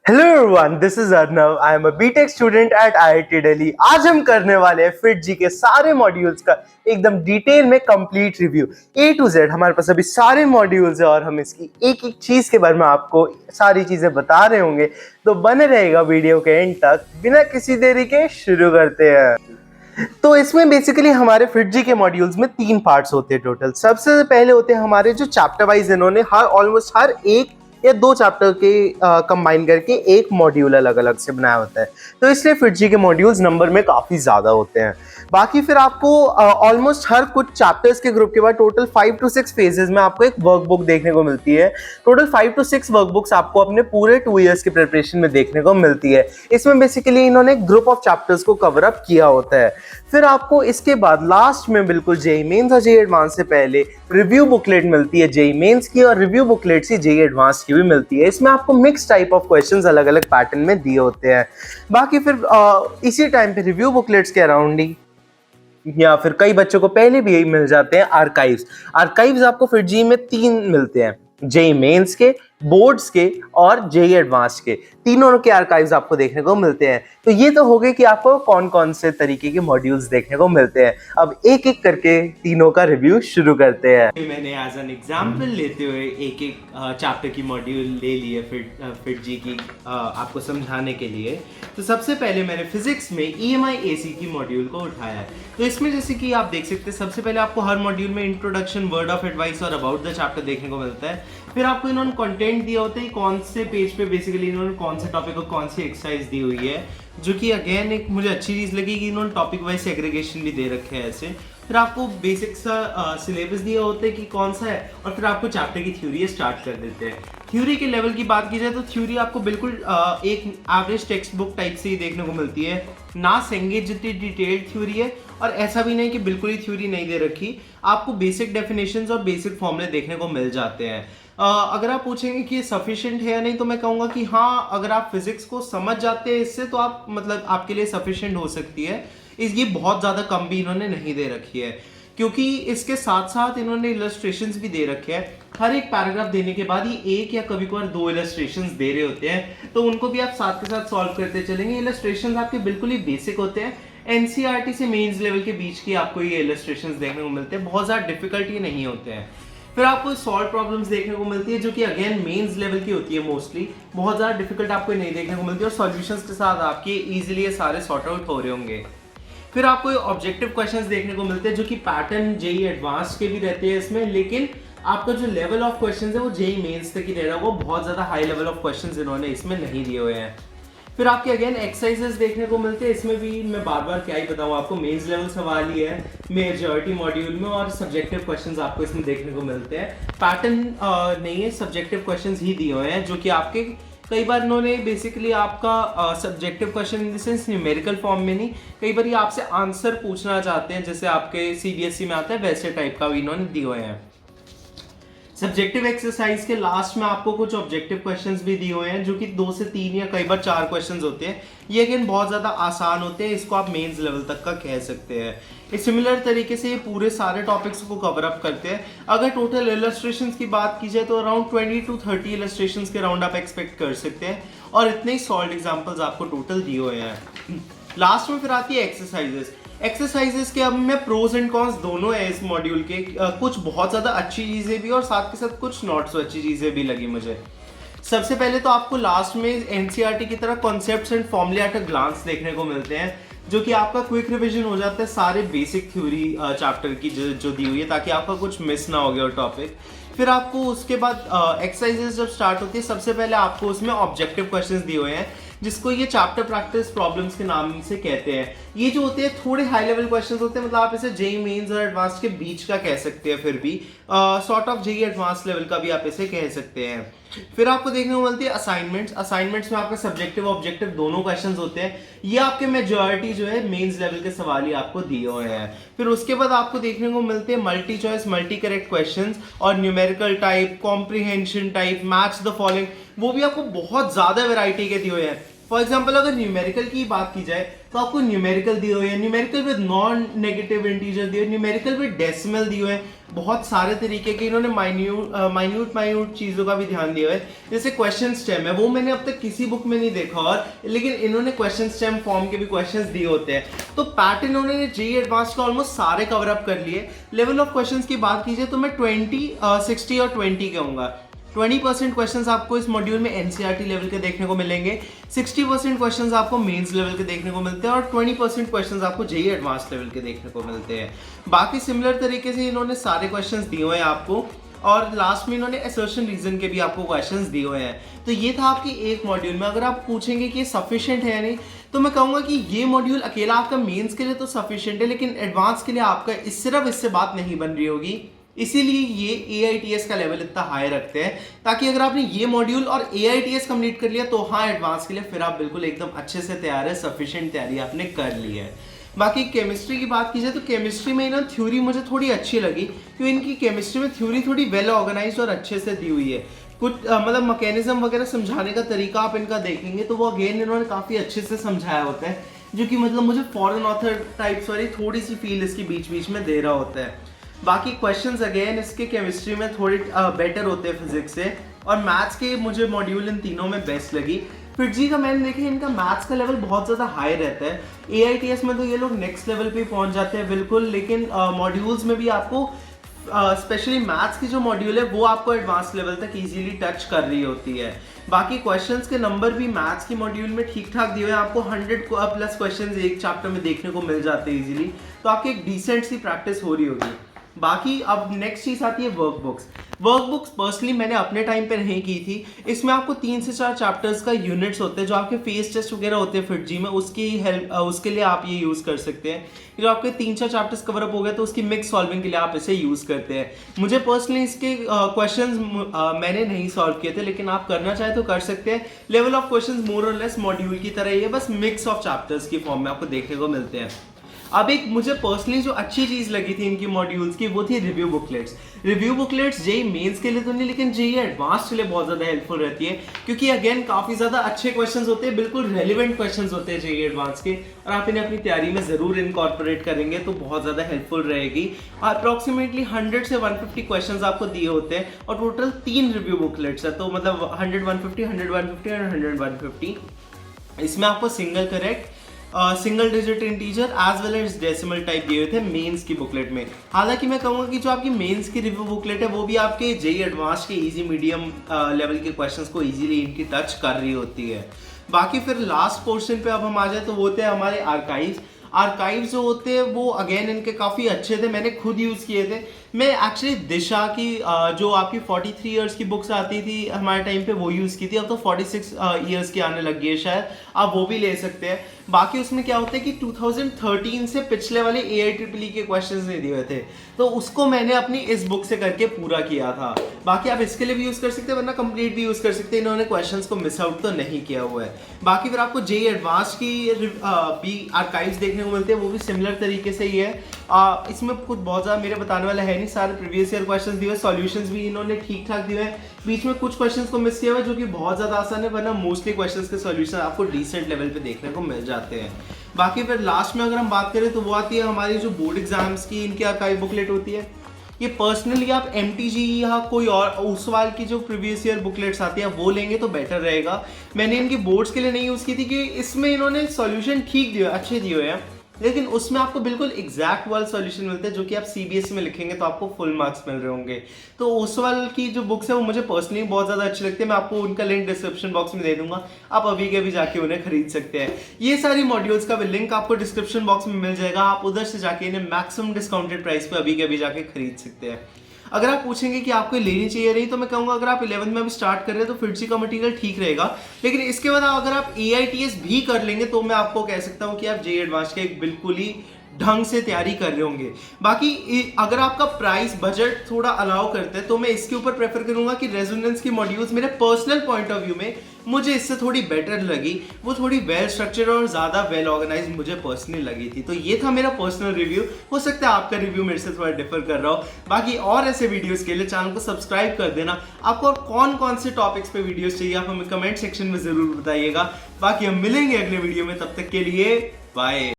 Hello everyone, this is Arnav. I am a BTech student at IIT Delhi. आज हम करने वाले हैं फिट जी के सारे मॉड्यूल्स का एकदम डिटेल में complete review. A to Z हमारे पास अभी सारे मॉड्यूल्स है और हम इसकी एक एक चीज के बारे में आपको सारी चीजें बता रहे होंगे, तो बने रहेगा वीडियो के एंड तक। बिना किसी देरी के शुरू करते हैं। तो इसमें बेसिकली हमारे फिट जी के मॉड्यूल्स में 3 पार्ट्स होते हैं टोटल। सबसे पहले होते हैं हमारे जो चैप्टर वाइज इन्होंने ऑलमोस्ट हर एक या 2 चैप्टर के कंबाइन करके एक मॉड्यूल अलग अलग से बनाया होता है, तो इसलिए फिट जी के मॉड्यूल्स नंबर में काफ़ी ज़्यादा होते हैं। बाकी फिर आपको ऑलमोस्ट हर कुछ चैप्टर्स के ग्रुप के बाद टोटल 5 to 6 फेजेस में आपको एक वर्कबुक देखने को मिलती है। टोटल 5 to 6 वर्कबुक्स आपको अपने पूरे 2 इयर्स की प्रिपरेशन में देखने को मिलती है। इसमें बेसिकली इन्होंने ग्रुप ऑफ चैप्टर्स को कवर अप किया होता है। फिर आपको इसके बाद लास्ट में बिल्कुल जेईई मेंस और जेईई एडवांस से पहले रिव्यू बुकलेट मिलती है जेईई मेंस की, और रिव्यू बुकलेट से जेईई एडवांस की भी मिलती है। इसमें आपको मिक्स टाइप ऑफ क्वेश्चंस अलग अलग पैटर्न में दिए होते हैं। बाकी फिर इसी टाइम पे रिव्यू बुकलेट्स के अराउंड ही या फिर कई बच्चों को पहले भी यही मिल जाते हैं आर्काइव्स। आर्काइव्स आपको फिर जी में 3 मिलते हैं, जेईई मेंस के, बोर्ड्स के और जेईई एडवांस के। तीनों के आर्काइव्स आपको देखने को मिलते हैं। तो ये तो हो गए कि आपको कौन कौन से तरीके के मॉड्यूल्स देखने को मिलते हैं। अब एक एक करके तीनों का रिव्यू शुरू करते हैं। मैंने एज एन एग्जाम्पल लेते हुए एक एक चैप्टर की मॉड्यूल ले लिए फिट जी की आपको समझाने के लिए। तो सबसे पहले मैंने फिजिक्स में EMI/AC की मॉड्यूल को उठाया है। तो इसमें जैसे कि आप देख सकते हैं, सबसे पहले आपको हर मॉड्यूल में इंट्रोडक्शन, वर्ड ऑफ एडवाइस और अबाउट द चैप्टर देखने को मिलता है। फिर आपको इन्होंने कंटेंट दिया होता है कौन से पेज पे बेसिकली इन्होंने कौन से टॉपिक को कौन सी एक्सरसाइज दी हुई है, जो कि अगेन एक मुझे अच्छी चीज़ लगी कि इन्होंने टॉपिक वाइज सेग्रीगेशन भी दे रखे हैं ऐसे। फिर आपको बेसिक सा सिलेबस दिया होता है कि कौन सा है, और फिर आपको चैप्टर की थ्योरी स्टार्ट कर देते हैं। थ्योरी के लेवल की बात की जाए तो थ्योरी आपको बिल्कुल एक एवरेज टेक्स्ट बुक टाइप से ही देखने को मिलती है। ना सेंगे जितनी डिटेल्ड थ्योरी है, और ऐसा भी नहीं कि बिल्कुल ही थ्योरी नहीं दे रखी। आपको बेसिक डेफिनेशंस और बेसिक फॉर्मूले देखने को मिल जाते हैं। अगर आप पूछेंगे कि ये सफिशिएंट है या नहीं, तो मैं कहूँगा कि हाँ, अगर आप फिजिक्स को समझ जाते हैं इससे, तो आप मतलब आपके लिए सफिशिएंट हो सकती है। ये बहुत ज़्यादा कम भी इन्होंने नहीं दे रखी है, क्योंकि इसके साथ साथ इन्होंने इलस्ट्रेशंस भी दे रखे हैं। हर एक पैराग्राफ देने के बाद ही एक या कभी कभार 2 इलस्ट्रेशंस दे रहे होते हैं, तो उनको भी आप साथ के साथ सॉल्व करते चलेंगे। इलस्ट्रेशंस आपके बिल्कुल ही बेसिक होते हैं। एनसीईआरटी से मेंस लेवल के बीच की आपको ये इलस्ट्रेशंस देखने को मिलते हैं, बहुत ज़्यादा डिफिकल्ट ये नहीं होते हैं। फिर आपको सॉल्व प्रॉब्लम्स देखने को मिलती है, जो कि अगेन मेंस लेवल की होती है मोस्टली, बहुत ज़्यादा डिफिकल्ट आपको नहीं देखने को मिलती है, और सॉल्यूशंस के साथ आपके इजीली ये सारे सॉर्ट आउट हो रहे होंगे। फिर आपको ऑब्जेक्टिव क्वेश्चंस देखने को मिलते हैं, जो कि पैटर्न जेईई एडवांस के भी रहते हैं इसमें, लेकिन आपका जो लेवल ऑफ क्वेश्चंस है वो जेईई मेंस तक ही रह रहा है। वो बहुत ज़्यादा हाई लेवल ऑफ क्वेश्चंस इन्होंने इसमें नहीं दिए हुए हैं। फिर आपके अगेन एक्सरसाइजेस देखने को मिलते हैं। इसमें भी मैं बार बार क्या ही बताऊँ आपको, मेंस लेवल सवाल ही है मेजॉरिटी मॉड्यूल में, और सब्जेक्टिव क्वेश्चंस आपको इसमें देखने को मिलते हैं। पैटर्न नहीं है, सब्जेक्टिव क्वेश्चंस ही दिए हुए हैं, जो कि आपके कई बार इन्होंने बेसिकली आपका subjective question in the sense numerical form में नहीं, कई बार ये आपसे आंसर पूछना चाहते हैं, जैसे आपके सीबीएसई में आता है वैसे टाइप का भी इन्होंने दिए हुए हैं। सब्जेक्टिव एक्सरसाइज के लास्ट में आपको कुछ ऑब्जेक्टिव क्वेश्चंस भी दिए हुए हैं, जो कि 2 से 3 या कई बार 4 क्वेश्चंस होते हैं। ये अगेन बहुत ज़्यादा आसान होते हैं, इसको आप मेंस लेवल तक का कह सकते हैं। इस सिमिलर तरीके से ये पूरे सारे टॉपिक्स को कवर अप करते हैं। अगर टोटल इलस्ट्रेशंस की बात की जाए तो अराउंड 20 to 30 इलस्ट्रेशंस के अराउंड आप एक्सपेक्ट कर सकते हैं, और इतने ही सॉल्व एग्जाम्पल्स आपको टोटल दिए हुए हैं। लास्ट में फिर आती है एक्सरसाइजेस। एक्सरसाइजेस के अब में प्रोज एंड कॉन्स दोनों है इस मॉड्यूल के। कुछ बहुत ज़्यादा अच्छी चीज़ें भी और साथ के साथ कुछ नॉट सो अच्छी चीज़ें भी लगी मुझे। सबसे पहले तो आपको लास्ट में एनसीईआरटी की तरह कॉन्सेप्ट्स एंड फॉर्मूले एट अ ग्लांस देखने को मिलते हैं, जो कि आपका क्विक रिवीजन हो जाता है सारे बेसिक थ्योरी चैप्टर की जो दी हुई है, ताकि आपका कुछ मिस ना हो गया टॉपिक। फिर आपको उसके बाद एक्सरसाइजेस जब स्टार्ट होती है, सबसे पहले आपको उसमें ऑब्जेक्टिव क्वेश्चंस दिए हुए हैं, जिसको ये चैप्टर प्रैक्टिस प्रॉब्लम्स के नाम से कहते हैं। ये जो होते हैं थोड़े हाई लेवल क्वेश्चंस होते हैं, मतलब आप इसे जेईई मेंस और एडवांस के बीच का कह सकते हैं, फिर भी sort of JEE advance level का भी आप इसे कह सकते हैं। फिर आपको देखने को मिलती है असाइनमेंट्स। असाइनमेंट्स में आपका सब्जेक्टिव ऑब्जेक्टिव दोनों क्वेश्चंस होते हैं। ये आपके मेजॉरिटी जो है मेंस लेवल के सवाल ही आपको दिए हुए हैं। फिर उसके बाद आपको देखने को मिलते हैं multi choice, multi correct questions, और numerical type, comprehension type, match the following. वो भी आपको बहुत ज्यादा वैरायटी के दिए हुए हैं। फॉर एग्जाम्पल अगर न्यूमेरिकल की बात की जाए तो आपको न्यूमेरिकल दिए हुए हैं, numerical with non negative integer दिए, न्यूमेरिकल विद डेसिमल दिए हुए हैं, बहुत सारे तरीके के इन्होंने माइन्यूट चीज़ों का भी ध्यान दिया है। जैसे क्वेश्चन स्टेम है, वो मैंने अब तक किसी बुक में नहीं देखा, और लेकिन इन्होंने क्वेश्चन स्टेम फॉर्म के भी क्वेश्चंस दिए होते हैं। तो पैटर्न इन्होंने जेईई एडवांस का ऑलमोस्ट सारे कवर अप कर लिए। लेवल ऑफ क्वेश्चंस की बात कीजिए तो मैं 20, 60 और 20 कहूँगा। 20% क्वेश्चंस आपको इस मॉड्यूल में एनसीईआरटी लेवल के देखने को मिलेंगे, 60% क्वेश्चंस आपको मेंस लेवल के देखने को मिलते हैं, और 20% क्वेश्चंस आपको जेईई एडवांस लेवल के देखने को मिलते हैं। बाकी सिमिलर तरीके से इन्होंने सारे क्वेश्चंस दिए हुए हैं आपको, और लास्ट में इन्होंने असर्शन रीजन के भी आपको क्वेश्चंस दिए हुए हैं। तो ये था आपकी एक मॉड्यूल में। अगर आप पूछेंगे कि ये सफिशिएंट है या नहीं, तो मैं कहूँगा कि ये मॉड्यूल अकेला आपका मेंस के लिए तो सफिशिएंट है, लेकिन एडवांस के लिए आपका सिर्फ इससे बात नहीं बन रही होगी। इसीलिए ये AITS का लेवल इतना हाई रखते हैं, ताकि अगर आपने ये मॉड्यूल और AITS कंप्लीट कर लिया तो हाँ, एडवांस के लिए फिर आप बिल्कुल एकदम अच्छे से तैयार है, सफिशिएंट तैयारी आपने कर ली है। बाकी केमिस्ट्री की बात की जाए तो केमिस्ट्री में ना थ्योरी मुझे थोड़ी अच्छी लगी, क्योंकि इनकी केमिस्ट्री में थ्योरी थोड़ी वेल ऑर्गेनाइज और अच्छे से दी हुई है। कुछ मतलब मैकेनिज्म वगैरह समझाने का तरीका आप इनका देखेंगे तो वो अगेन इन्होंने काफ़ी अच्छे से समझाया होता है, जो कि मतलब मुझे फॉरेन ऑथर टाइप्स वाली थोड़ी सी फील इसकी बीच बीच में दे रहा होता है। बाकी क्वेश्चंस अगेन इसके केमिस्ट्री में थोड़े बेटर होते हैं फिजिक्स से, और मैथ्स के मुझे मॉड्यूल इन तीनों में बेस्ट लगी। फिर जी का मैंने देखा इनका मैथ्स का लेवल बहुत ज़्यादा हाई रहता है। AITS में तो ये लोग नेक्स्ट लेवल पे पहुंच जाते हैं बिल्कुल, लेकिन मॉड्यूल्स में भी आपको स्पेशली मैथ्स की जो मॉड्यूल है वो आपको एडवांस लेवल तक इजीली टच कर रही होती है। बाकी क्वेश्चंस के नंबर भी मैथ्स की मॉड्यूल में ठीक ठाक दिए हुए हैं, आपको 100 प्लस क्वेश्चंस एक चैप्टर में देखने को मिल जाते हैं इजीली, तो आपकी एक डिसेंट सी प्रैक्टिस हो रही होगी। बाकी अब नेक्स्ट चीज़ आती है वर्कबुक्स। वर्कबुक्स पर्सनली मैंने अपने टाइम पे नहीं की थी। इसमें आपको 3 से 4 चैप्टर्स का यूनिट्स होते हैं, जो आपके फेस टेस्ट वगैरह होते हैं FIITJEE में, उसकी हेल्प उसके लिए आप ये यूज़ कर सकते हैं। जो आपके 3-4 चैप्टर्स कवर अप हो गए तो उसकी मिक्स सॉल्विंग के लिए आप इसे यूज़ करते हैं। मुझे पर्सनली इसके क्वेश्चंस मैंने नहीं सॉल्व किए थे, लेकिन आप करना चाहे तो कर सकते हैं। लेवल ऑफ क्वेश्चंस मोर और लेस मॉड्यूल की तरह ही है, बस मिक्स ऑफ चैप्टर्स की फॉर्म में आपको देखने को मिलते हैं। अब एक मुझे पर्सनली जो अच्छी चीज़ लगी थी इनकी मॉड्यूल्स की, वो थी review booklets. Review booklets JEE mains के लिए तो नहीं, लेकिन जेईई एडवांस के लिए बहुत ज़्यादा हेल्पफुल रहती है, क्योंकि अगेन काफ़ी ज़्यादा अच्छे क्वेश्चंस होते हैं, बिल्कुल रेलिवेंट क्वेश्चंस होते हैं जेईई एडवांस के, और आप इन्हें अपनी तैयारी में ज़रूर इनकॉर्पोरेट करेंगे तो बहुत ज़्यादा हेल्पफुल रहेगी। अप्रॉक्सीमेटली 100 से 150 क्वेश्चंस आपको दिए होते हैं, और टोटल 3 रिव्यू बुकलेट्स है, तो मतलब 100, 150, 100, 150 और 100, 150। इसमें आपको single correct, single digit integer as well as decimal type दिए हुए थे मेंस की बुकलेट में। हालांकि मैं कहूँगा कि जो आपकी मेंस की रिव्यू बुकलेट है वो भी आपके जेईई एडवांस के इजी मीडियम लेवल के क्वेश्चंस को इजीली इनकी टच कर रही होती है। बाकी फिर लास्ट पोर्शन पे अब हम आ जाए तो वो थे हमारे आर्काइव्स। आर्काइव्स जो होते हैं वो अगेन इनके काफ़ी अच्छे थे, मैंने खुद यूज़ किए थे। मैं एक्चुअली दिशा की जो आपकी 43 इयर्स की बुक्स आती थी हमारे टाइम पे वो यूज़ की थी, अब तो 46 इयर्स की आने लगी है शायद, आप वो भी ले सकते हैं। बाकी उसमें क्या होता है कि 2013 से पिछले वाले AIEEE के क्वेश्चंस नहीं दिए हुए थे, तो उसको मैंने अपनी इस बुक से करके पूरा किया था। बाकी आप इसके लिए भी यूज़ कर सकते हैं, वरना कंप्लीट भी यूज़ कर सकते हैं, इन्होंने क्वेश्चंस को मिस आउट तो नहीं किया हुआ है। बाकी फिर आपको जेईई एडवांस की भी आर्काइव्स देखने को मिलते हैं, वो भी सिमिलर तरीके से ही है। इसमें कुछ बहुत ज़्यादा मेरे बताने वाला है नहीं, सारे प्रीवियस ईयर क्वेश्चंस दिए हुए, सॉल्यूशंस भी इन्होंने ठीक ठाक दिए हैं, बीच में कुछ क्वेश्चंस को मिस किया हुआ है जो कि बहुत ज़्यादा आसान है, वरना मोस्टली क्वेश्चंस के सॉल्यूशन आपको डिसेंट लेवल पे देखने को मिल जाते हैं। बाकी फिर लास्ट में अगर हम बात करें तो वो आती है हमारी जो बोर्ड एग्जाम्स की इनकी आर्काइव बुकलेट होती है। ये पर्सनली आप MTG या कोई और उस वाल की जो प्रीवियस ईयर बुकलेट्स आती है वो लेंगे तो बेटर रहेगा। मैंने इनकी बोर्ड्स के लिए नहीं यूज़ की थी, कि इसमें इन्होंने सॉल्यूशन ठीक दिए, अच्छे दिए हुए हैं, लेकिन उसमें आपको बिल्कुल एग्जैक्ट वाले सॉल्यूशन मिलते हैं जो कि आप CBSE में लिखेंगे तो आपको फुल मार्क्स मिल रहे होंगे। तो उस वाल की जो बुक्स है वो मुझे पर्सनली बहुत ज़्यादा अच्छी लगती है, मैं आपको उनका लिंक डिस्क्रिप्शन बॉक्स में दे दूंगा, आप अभी के अभी जाके उन्हें खरीद सकते हैं। ये सारी मॉड्यूल्स का भी लिंक आपको डिस्क्रिप्शन बॉक्स में मिल जाएगा, आप उधर से जाके इन्हें मैक्सिमम डिस्काउंटेड प्राइस पे अभी के अभी जाके खरीद सकते हैं। अगर आप पूछेंगे कि आपको लेनी चाहिए नहीं, तो मैं कहूँगा अगर आप 11th में भी स्टार्ट कर रहे हैं तो FIITJEE का मटेरियल ठीक रहेगा, लेकिन इसके बाद अगर आप AITS भी कर लेंगे तो मैं आपको कह सकता हूँ कि आप जेईई एडवांस के एक बिल्कुल ही ढंग से तैयारी कर रहे होंगे। बाकी अगर आपका प्राइस बजट थोड़ा अलाउ करते हैं तो मैं इसके ऊपर प्रेफर करूंगा कि रेजोनेंस की मॉड्यूल्स मेरे पर्सनल पॉइंट ऑफ व्यू में मुझे इससे थोड़ी बेटर लगी, वो थोड़ी वेल स्ट्रक्चर्ड और ज़्यादा वेल ऑर्गेनाइज मुझे पर्सनली लगी थी। तो ये था मेरा पर्सनल रिव्यू, हो सकता है आपका रिव्यू मेरे से थोड़ा डिफर कर रहा हो। बाकी और ऐसे वीडियोस के लिए चैनल को सब्सक्राइब कर देना। आपको और कौन कौन से टॉपिक्स पे वीडियोस चाहिए आप हमें कमेंट सेक्शन में ज़रूर बताइएगा। बाकी हम मिलेंगे अगले वीडियो में, तब तक के लिए बाय।